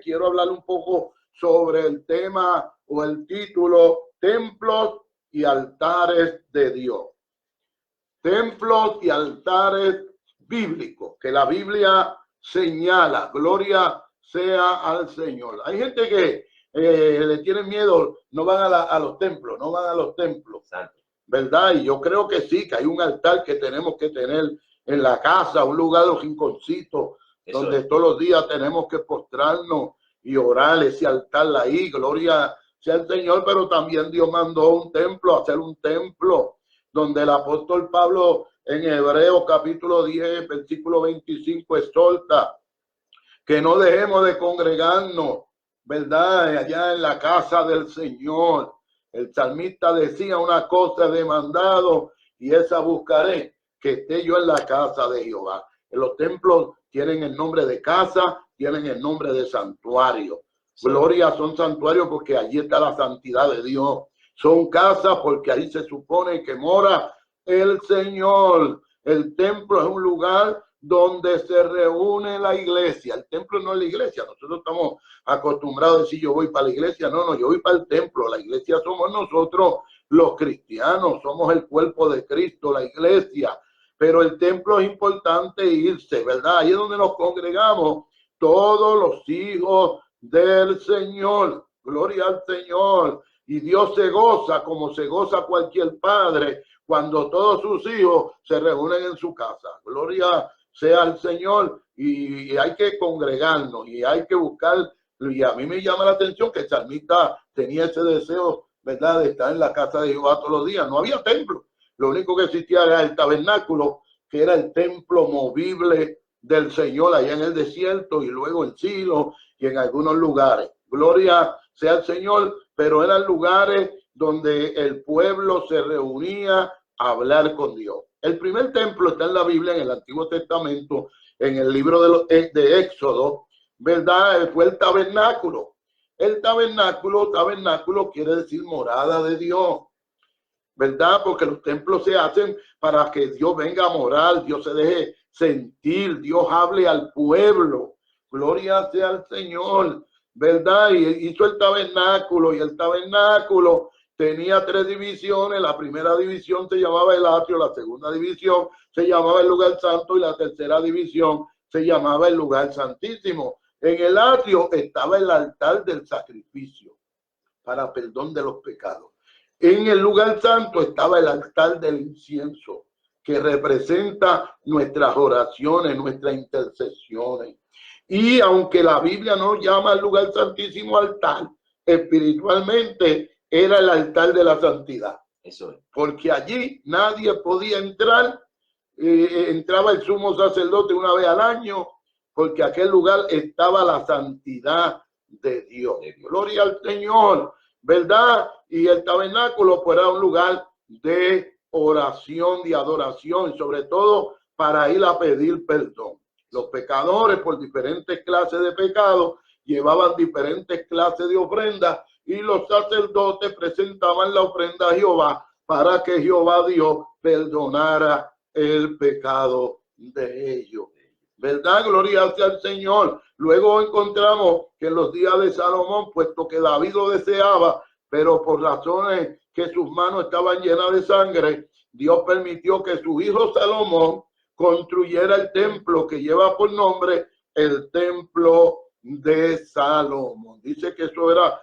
quiero hablar un poco sobre el tema o el título, templos y altares de Dios. Templos y altares bíblicos, que la Biblia señala. Gloria sea al Señor. Hay gente que le tiene miedo, no van a los templos, no van a los templos, ¿verdad? Y yo creo que sí, que hay un altar que tenemos que tener en la casa, un lugar de los rinconcitos, donde todos los días tenemos que postrarnos y orar ese altar ahí. Gloria sea al Señor, pero también Dios mandó un templo, hacer un templo, donde el apóstol Pablo en Hebreos capítulo 10, versículo 25 exhorta que no dejemos de congregarnos, ¿verdad? Allá en la casa del Señor. El salmista decía: una cosa he demandado y esa buscaré, que esté yo en la casa de Jehová. En los templos tienen el nombre de casa, tienen el nombre de santuario. Sí. Gloria, son santuarios porque allí está la santidad de Dios. Son casas porque ahí se supone que mora el Señor. El templo es un lugar donde se reúne la iglesia. El templo no es la iglesia. Nosotros estamos acostumbrados a decir: yo voy para la iglesia. No, yo voy para el templo. La iglesia somos nosotros, los cristianos. Somos el cuerpo de Cristo, la iglesia. Pero el templo es importante irse, ¿verdad? Ahí es donde nos congregamos todos los hijos del Señor. Gloria al Señor. Y Dios se goza como se goza cualquier padre cuando todos sus hijos se reúnen en su casa. Gloria sea al Señor. Y hay que congregarnos y hay que buscar. Y a mí me llama la atención que el salmista tenía ese deseo, ¿verdad?, de estar en la casa de Jehová todos los días. No había templo. Lo único que existía era el tabernáculo, que era el templo movible del Señor allá en el desierto y luego en Silo y en algunos lugares. Gloria sea el Señor, pero eran lugares donde el pueblo se reunía a hablar con Dios. El primer templo está en la Biblia, en el Antiguo Testamento, en el libro de Éxodo, ¿verdad? Fue el tabernáculo. El tabernáculo quiere decir morada de Dios, ¿verdad? Porque los templos se hacen para que Dios venga a morar, Dios se deje sentir, Dios hable al pueblo. Gloria sea al Señor, ¿verdad? Y hizo el tabernáculo, y el tabernáculo tenía 3 divisiones. La primera división se llamaba el atrio, la segunda división se llamaba el lugar santo y la tercera división se llamaba el lugar santísimo. En el atrio estaba el altar del sacrificio para perdón de los pecados. En el lugar santo estaba el altar del incienso, que representa nuestras oraciones, nuestras intercesiones. Y aunque la Biblia no llama al lugar santísimo altar, espiritualmente era el altar de la santidad. Eso es. Porque allí nadie podía entrar. Entraba el sumo sacerdote una vez al año, porque aquel lugar estaba la santidad de Dios. Gloria al Señor, ¿verdad? Y el tabernáculo pues era un lugar de oración, de adoración, sobre todo para ir a pedir perdón. Los pecadores, por diferentes clases de pecados, llevaban diferentes clases de ofrendas y los sacerdotes presentaban la ofrenda a Jehová para que Jehová Dios perdonara el pecado de ellos. ¿Verdad? Gloria sea al Señor. Luego encontramos que en los días de Salomón, puesto que David lo deseaba, pero por razones que sus manos estaban llenas de sangre, Dios permitió que su hijo Salomón construyera el templo que lleva por nombre el templo de Salomón. Dice que eso era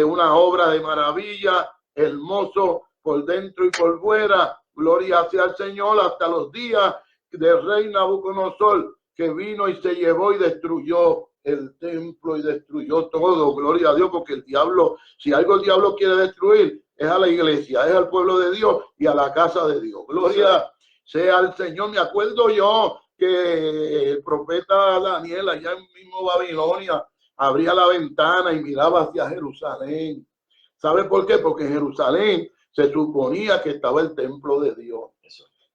una obra de maravilla, hermoso por dentro y por fuera. Gloria sea al Señor, hasta los días del rey Nabucodonosor, que vino y se llevó y destruyó el templo y destruyó todo. Gloria a Dios, porque el diablo, si algo el diablo quiere destruir, es a la iglesia, es al pueblo de Dios y a la casa de Dios. Gloria sea al Señor. Me acuerdo yo que el profeta Daniel, allá en mismo Babilonia, abría la ventana y miraba hacia Jerusalén. ¿Sabe por qué? Porque en Jerusalén se suponía que estaba el templo de Dios.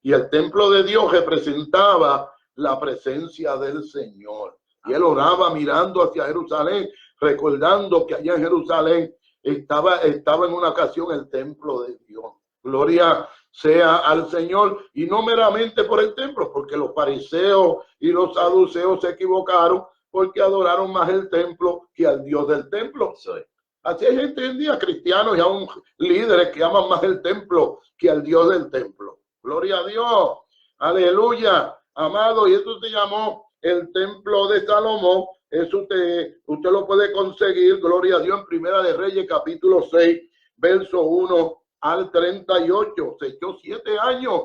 Y el templo de Dios representaba la presencia del Señor. Y él oraba mirando hacia Jerusalén, recordando que allá en Jerusalén estaba en una ocasión el templo de Dios. Gloria sea al Señor. Y no meramente por el templo, porque los fariseos y los saduceos se equivocaron porque adoraron más el templo que al Dios del templo. Así hay gente hoy en día, cristianos y aún líderes que aman más el templo que al Dios del templo. Gloria a Dios. Aleluya. Amado, y esto se llamó el templo de Salomón. Eso usted lo puede conseguir, gloria a Dios, en Primera de Reyes, capítulo 6, verso 1 al 38. Se echó 7 años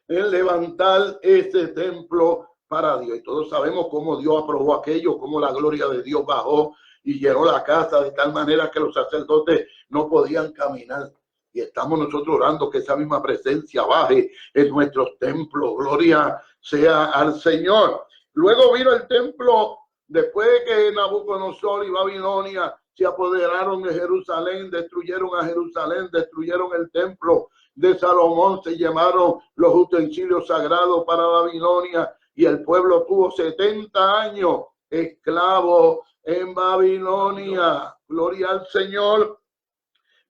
en levantar ese templo para Dios. Y todos sabemos cómo Dios aprobó aquello, cómo la gloria de Dios bajó y llenó la casa de tal manera que los sacerdotes no podían caminar. Y estamos nosotros orando que esa misma presencia baje en nuestros templos. Gloria sea al Señor. Luego vino el templo, después que Nabucodonosor y Babilonia se apoderaron de Jerusalén, destruyeron a Jerusalén, destruyeron el templo de Salomón, se llevaron los utensilios sagrados para Babilonia y el pueblo tuvo 70 años esclavo en Babilonia. Gloria al Señor.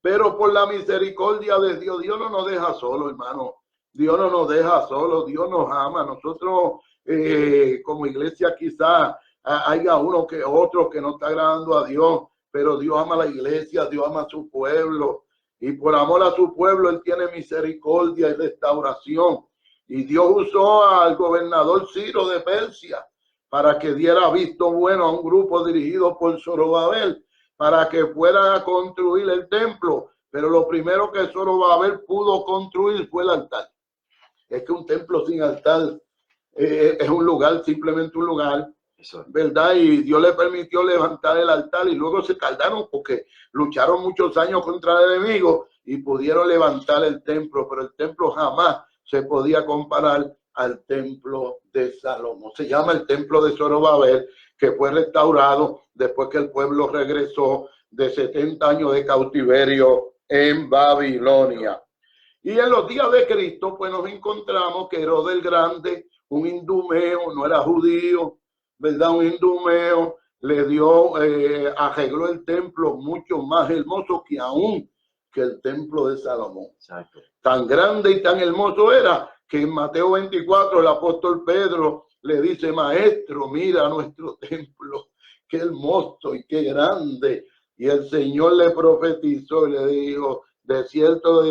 Pero por la misericordia de Dios, Dios no nos deja solo, hermano. Dios no nos deja solo, Dios nos ama. Nosotros como iglesia quizás haya uno que otro que no está agradando a Dios, pero Dios ama a la iglesia, Dios ama a su pueblo. Y por amor a su pueblo, Él tiene misericordia y restauración. Y Dios usó al gobernador Ciro de Persia para que diera visto bueno a un grupo dirigido por Zorobabel, para que fuera a construir el templo. Pero lo primero que Zorobabel pudo construir fue el altar. Es que un templo sin altar es un lugar, simplemente un lugar, ¿verdad? Y Dios le permitió levantar el altar y luego se tardaron porque lucharon muchos años contra el enemigo y pudieron levantar el templo, pero el templo jamás se podía comparar al templo de Salomón. Se llama el templo de Zorobabel, que fue restaurado después que el pueblo regresó de 70 años de cautiverio en Babilonia. Y en los días de Cristo, pues nos encontramos que Herodes el Grande, un idumeo, no era judío, ¿verdad? Un idumeo le dio, arregló el templo mucho más hermoso que aún que el templo de Salomón. Exacto. Tan grande y tan hermoso era que en Mateo 24 el apóstol Pedro le dice: maestro, mira nuestro templo, qué hermoso y qué grande. Y el Señor le profetizó y le dijo: de cierto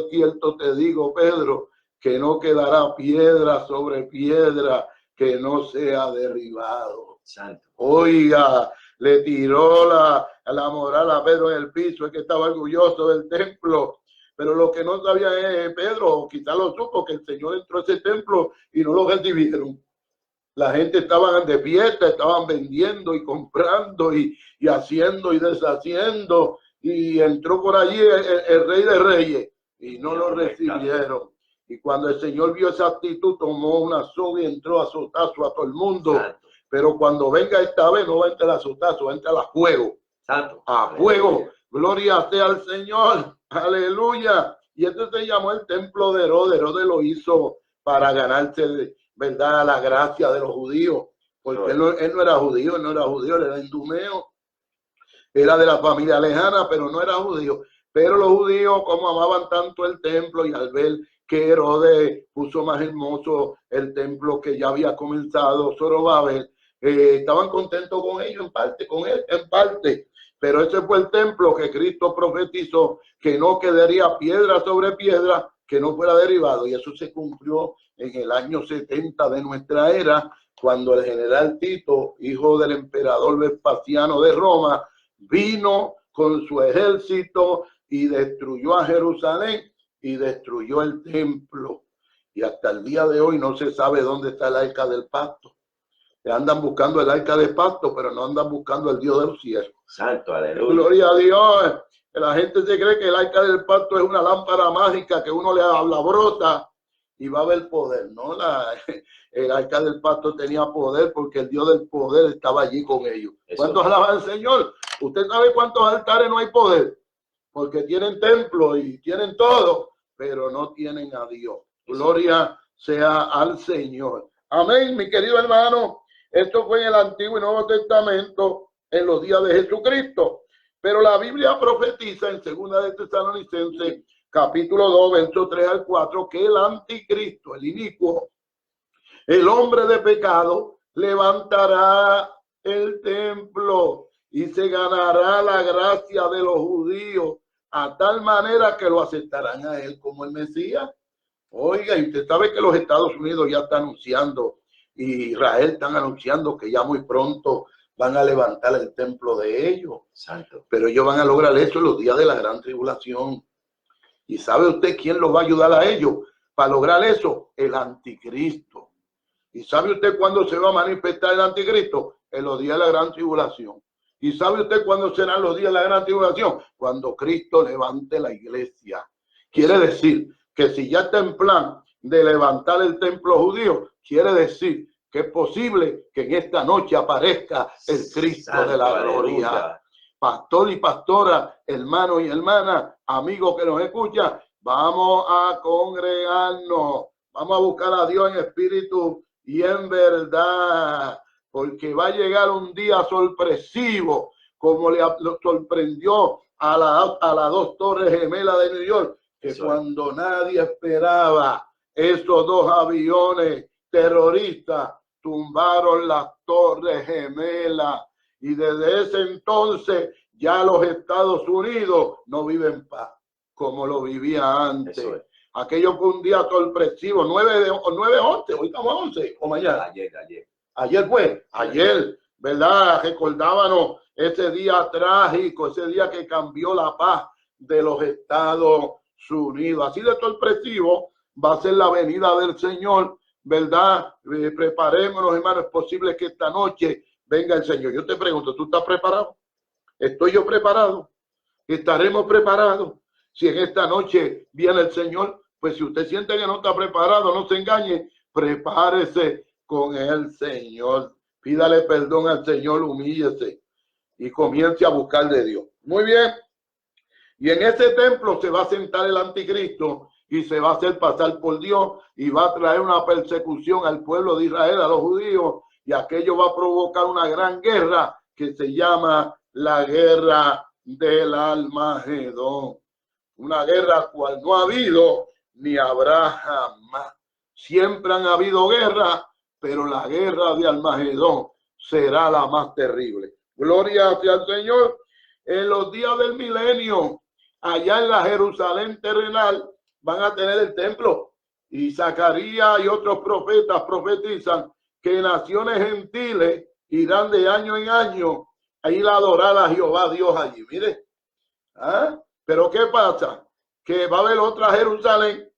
te digo, Pedro, que no quedará piedra sobre piedra que no sea derribado. Santo. Oiga, le tiró la moral a Pedro en el piso, es que estaba orgulloso del templo. Pero lo que no sabía es Pedro, quizás lo supo, que el Señor entró a ese templo y no lo recibieron. La gente estaba de fiesta, estaban vendiendo y comprando y haciendo y deshaciendo. Y entró por allí el Rey de Reyes y no lo recibieron. Y cuando el Señor vio esa actitud, tomó una soga y entró a azotazo a todo el mundo. Santo. Pero cuando venga esta vez, no va a entrar a azotazo, va a entrar a fuego. Santo. A fuego. Gloria sea al Señor. Aleluya. Y esto se llamó el templo de Herodes. Herodes lo hizo para ganarse, ¿verdad?, la gracia de los judíos. Porque él no era judío, él era idumeo. Era de la familia lejana, pero no era judío. Pero los judíos, como amaban tanto el templo, y al ver que Herodes puso más hermoso el templo que ya había comenzado Zorobabel, estaban contentos con ellos en parte, con él en parte. Pero ese fue el templo que Cristo profetizó, que no quedaría piedra sobre piedra, que no fuera derribado. Y eso se cumplió en el año 70 de nuestra era, cuando el general Tito, hijo del emperador Vespasiano de Roma, vino con su ejército y destruyó a Jerusalén y destruyó el templo. Y hasta el día de hoy no se sabe dónde está el arca del pacto. Andan buscando el arca del pacto, pero no andan buscando el Dios de los cielos. Santo, aleluya. Gloria a Dios. La gente se cree que el arca del pacto es una lámpara mágica que uno le habla brota y va a haber poder. No, el arca del pacto tenía poder porque el Dios del poder estaba allí con ellos. ¿Cuántos alaban al Señor? Usted sabe cuántos altares no hay poder, porque tienen templo y tienen todo, pero no tienen a Dios. Gloria sea al Señor. Amén, mi querido hermano. Esto fue en el Antiguo y Nuevo Testamento, en los días de Jesucristo. Pero la Biblia profetiza en 2 de Tesalonicenses, capítulo 2, versos 3 al 4, que el anticristo, el inicuo, el hombre de pecado, levantará el templo y se ganará la gracia de los judíos a tal manera que lo aceptarán a él como el Mesías. Oiga, y usted sabe que los Estados Unidos ya están anunciando, y Israel están anunciando que ya muy pronto van a levantar el templo de ellos. Santo. Pero ellos van a lograr eso en los días de la gran tribulación. ¿Y sabe usted quién los va a ayudar a ellos para lograr eso? El anticristo. ¿Y sabe usted cuándo se va a manifestar el anticristo? En los días de la gran tribulación. ¿Y sabe usted cuándo serán los días de la gran tribulación? Cuando Cristo levante la iglesia. Quiere decir que si ya está en plan de levantar el templo judío, quiere decir que es posible que en esta noche aparezca el Cristo Santo, de la gloria. aleluya. Pastor y pastora, hermano y hermana, amigo que nos escucha, vamos a congregarnos, vamos a buscar a Dios en espíritu y en verdad, porque va a llegar un día sorpresivo, como lo sorprendió a las dos torres gemelas de New York, que Eso cuando nadie esperaba, esos dos aviones terroristas tumbaron las torres gemelas. Y desde ese entonces ya los Estados Unidos no viven en paz como lo vivía antes. Eso es. Aquello fue un día sorpresivo, 9/11, hoy estamos 11 o mañana. Ayer fue, ayer, ¿verdad? Recordábamos ese día trágico, ese día que cambió la paz de los Estados Unidos. Así de sorpresivo va a ser la venida del Señor, ¿verdad? Preparémonos, hermanos, es posible que esta noche venga el Señor. Yo te pregunto, ¿tú estás preparado? ¿Estoy yo preparado? ¿Estaremos preparados? Si en esta noche viene el Señor, pues si usted siente que no está preparado, no se engañe, prepárese con el Señor. Pídale perdón al Señor, humíllese y comience a buscar de Dios. Muy bien. Y en ese templo se va a sentar el anticristo y se va a hacer pasar por Dios y va a traer una persecución al pueblo de Israel, a los judíos, y aquello va a provocar una gran guerra que se llama la guerra del Almagedón. Una guerra cual no ha habido ni habrá jamás. Siempre han habido guerras, pero la guerra de Almagedón será la más terrible. Gloria hacia el Señor. En los días del milenio, allá en la Jerusalén terrenal, van a tener el templo. Y Zacarías y otros profetas profetizan que naciones gentiles irán de año en año a ir a adorar a Jehová Dios allí. Mire, pero ¿qué pasa? Que va a haber otra Jerusalén,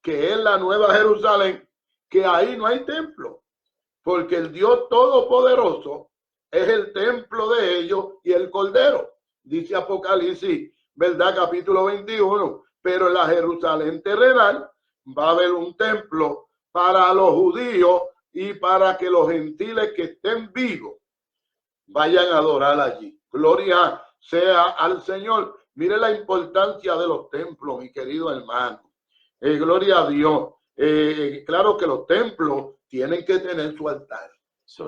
que es la nueva Jerusalén, que ahí no hay templo, porque el Dios Todopoderoso es el templo de ellos y el Cordero. Dice Apocalipsis, ¿verdad? Capítulo 21. Pero en la Jerusalén terrenal va a haber un templo para los judíos y para que los gentiles que estén vivos vayan a adorar allí. Gloria sea al Señor. Mire la importancia de los templos, mi querido hermano. Gloria a Dios. Claro que los templos tienen que tener su altar.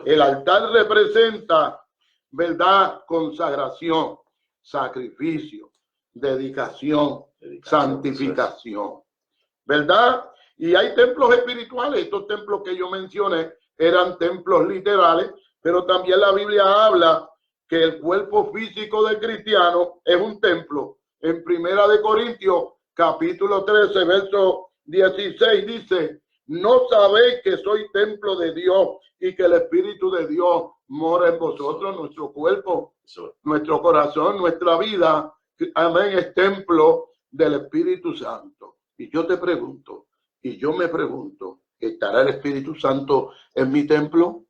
El altar representa, ¿verdad? Consagración, sacrificio, dedicación, santificación, ¿verdad? Y hay templos espirituales. Estos templos que yo mencioné eran templos literales, pero también la Biblia habla que el cuerpo físico del cristiano es un templo. En Primera de Corintios, capítulo 13, verso 16, dice: ¿no sabéis que soy templo de Dios y que el Espíritu de Dios mora en vosotros? Nuestro cuerpo, nuestro corazón, nuestra vida, amén, es templo del Espíritu Santo. Y yo te pregunto, y yo me pregunto, ¿estará el Espíritu Santo en mi templo?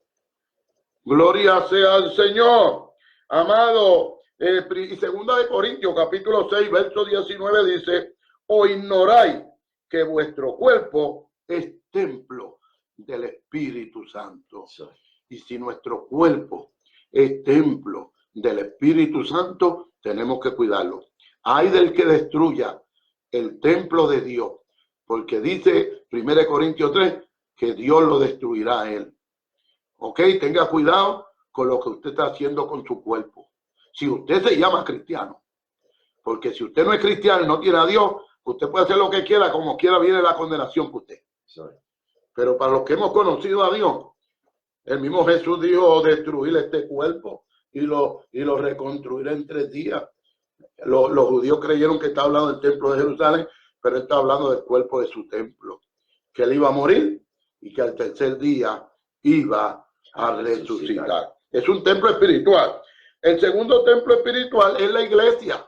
Gloria sea al Señor. Amado, y Segunda de Corintios, capítulo 6, verso 19 dice: ¿o ignoráis que vuestro cuerpo es templo del Espíritu Santo? Y si nuestro cuerpo es templo del Espíritu Santo, tenemos que cuidarlo. Hay del que destruya el templo de Dios, porque dice 1 Corintios 3 que Dios lo destruirá a él. Ok, tenga cuidado con lo que usted está haciendo con su cuerpo. Si usted se llama cristiano, porque si usted no es cristiano y no tiene a Dios, usted puede hacer lo que quiera, como quiera viene la condenación por usted. Pero para los que hemos conocido a Dios, El mismo Jesús dijo destruir este cuerpo y lo reconstruiré en 3 días. Los judíos creyeron que está hablando del templo de Jerusalén, pero está hablando del cuerpo de su templo, que él iba a morir y que al tercer día iba a resucitar. Es un templo espiritual. El segundo templo espiritual es la iglesia.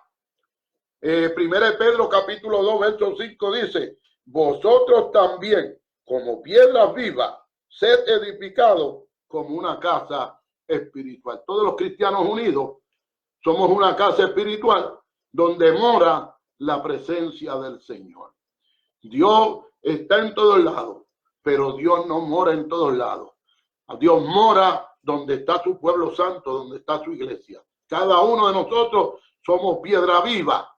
Primera de Pedro capítulo 2 verso 5 dice: vosotros también, como piedras vivas, sed edificados como una casa espiritual. Todos los cristianos unidos somos una casa espiritual donde mora la presencia del Señor. Dios está en todos lados, pero Dios no mora en todos lados. Dios mora donde está su pueblo santo, donde está su iglesia. Cada uno de nosotros somos piedra viva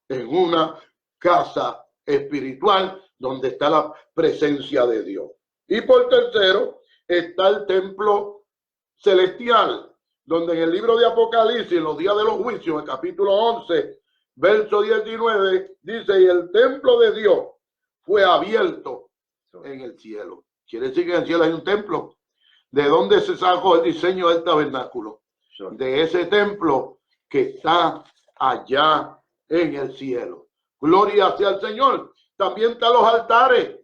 en una casa espiritual donde está la presencia de Dios. Y por tercero está el templo celestial, donde en el libro de Apocalipsis, en los días de los juicios, el capítulo 11, verso 19, dice: y el templo de Dios fue abierto en el cielo. Quiere decir que en el cielo hay un templo. ¿De dónde se sacó el diseño del tabernáculo? De ese templo que está allá en el cielo. Gloria sea al Señor. También están los altares.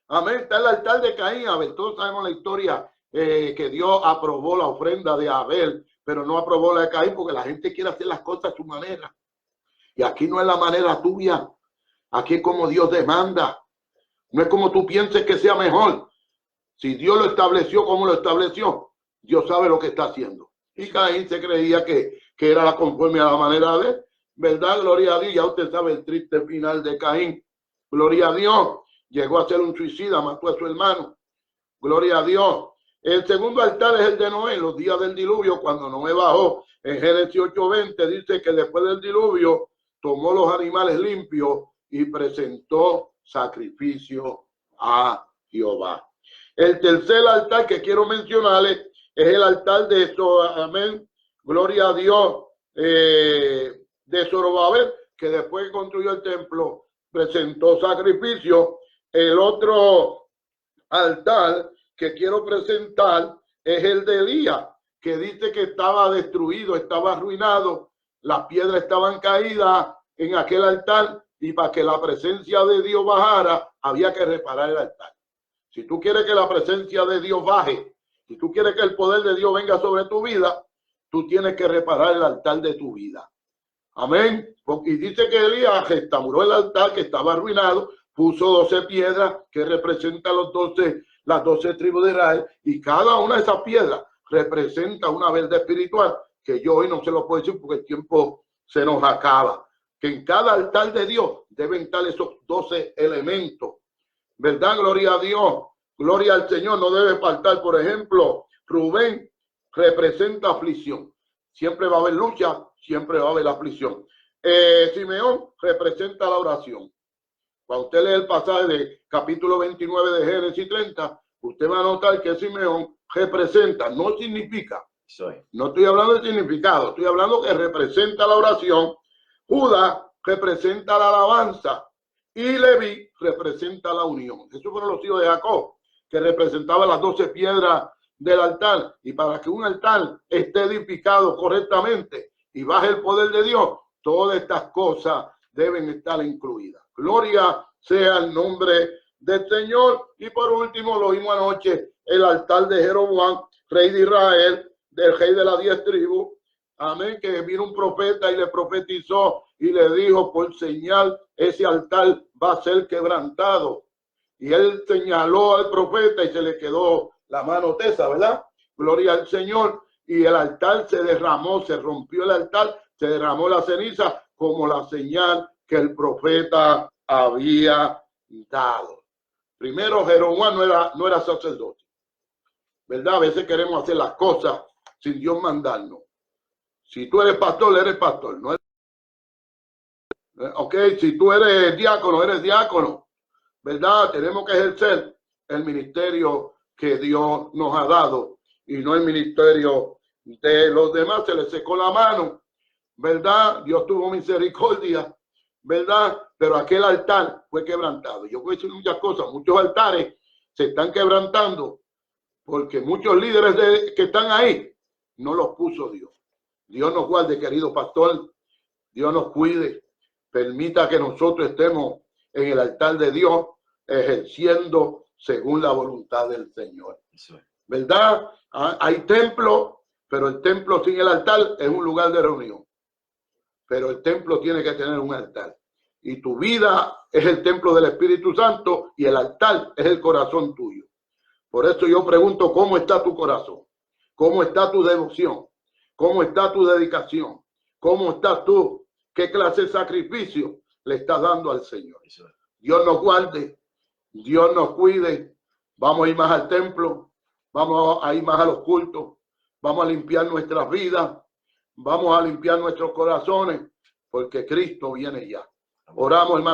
Amén. Está el altar de Caín. Abel. Todos sabemos la historia que Dios aprobó la ofrenda de Abel, pero no aprobó la de Caín porque la gente quiere hacer las cosas a su manera. Y aquí no es la manera tuya. Aquí es como Dios demanda. No es como tú pienses que sea mejor. Si Dios lo estableció como lo estableció, Dios sabe lo que está haciendo. Y Caín se creía que era la conforme a la manera de, ¿verdad? Gloria a Dios. Ya usted sabe el triste final de Caín. Gloria a Dios. Llegó a ser un suicida, mató a su hermano. Gloria a Dios. El segundo altar es el de Noé, los días del diluvio, cuando Noé bajó. En Génesis 8:20 dice que después del diluvio tomó los animales limpios y presentó sacrificio a Jehová. El tercer altar que quiero mencionarles es el altar de eso, amén, gloria a Dios, de Zorobabel, que después que construyó el templo presentó sacrificio. El otro altar que quiero presentar es el de Elías, que dice que estaba destruido, estaba arruinado, las piedras estaban caídas en aquel altar, y para que la presencia de Dios bajara había que reparar el altar. Si tú quieres que la presencia de Dios baje, si tú quieres que el poder de Dios venga sobre tu vida, tú tienes que reparar el altar de tu vida. Amén. Y dice que Elías restauró el altar que estaba arruinado, puso 12 piedras que representan las 12 tribus de Israel, y cada una de esas piedras representa una verdad espiritual que yo hoy no se lo puedo decir porque el tiempo se nos acaba. Que en cada altar de Dios deben estar esos 12 elementos. ¿Verdad? Gloria a Dios. Gloria al Señor. No debe faltar, por ejemplo, Rubén representa aflicción. Siempre va a haber lucha, siempre va a haber aflicción. Simeón representa la oración. Cuando usted lee el pasaje de capítulo 29 de Génesis 30, usted va a notar que Simeón representa, no significa. No estoy hablando de significado, estoy hablando que representa la oración. Judas representa la alabanza y Leví representa la unión. Esos fueron los hijos de Jacob, que representaban las 12 piedras del altar. Y para que un altar esté edificado correctamente y baje el poder de Dios, todas estas cosas deben estar incluidas. Gloria sea el nombre del Señor. Y por último, lo vimos anoche, el altar de Jeroboam, rey de Israel, del rey de las 10 tribus. Amén, que vino un profeta y le profetizó y le dijo: por señal, ese altar va a ser quebrantado. Y él señaló al profeta y se le quedó la mano tesa, ¿verdad? Gloria al Señor. Y el altar se derramó, se rompió el altar, se derramó la ceniza como la señal que el profeta había dado. Primero, Jeroboam no era sacerdote, ¿verdad? A veces queremos hacer las cosas sin Dios mandarnos. Si tú eres pastor, eres pastor. No eres... Ok, si tú eres diácono, ¿verdad? Tenemos que ejercer el ministerio que Dios nos ha dado y no el ministerio de los demás. Se les secó la mano, ¿verdad? Dios tuvo misericordia, ¿verdad? Pero aquel altar fue quebrantado. Yo voy a decir muchas cosas, muchos altares se están quebrantando Porque muchos líderes que están ahí no los puso Dios. Dios nos guarde, querido pastor. Dios nos cuide. Permita que nosotros estemos en el altar de Dios, ejerciendo según la voluntad del Señor. ¿Verdad? Hay templo, pero el templo sin el altar es un lugar de reunión. Pero el templo tiene que tener un altar. Y tu vida es el templo del Espíritu Santo y el altar es el corazón tuyo. Por eso yo pregunto, ¿cómo está tu corazón? ¿Cómo está tu devoción? ¿Cómo está tu dedicación? ¿Cómo estás tú? ¿Qué clase de sacrificio le estás dando al Señor? Dios nos guarde, Dios nos cuide. Vamos a ir más al templo, vamos a ir más a los cultos, vamos a limpiar nuestras vidas, vamos a limpiar nuestros corazones, porque Cristo viene ya. Oramos, hermano.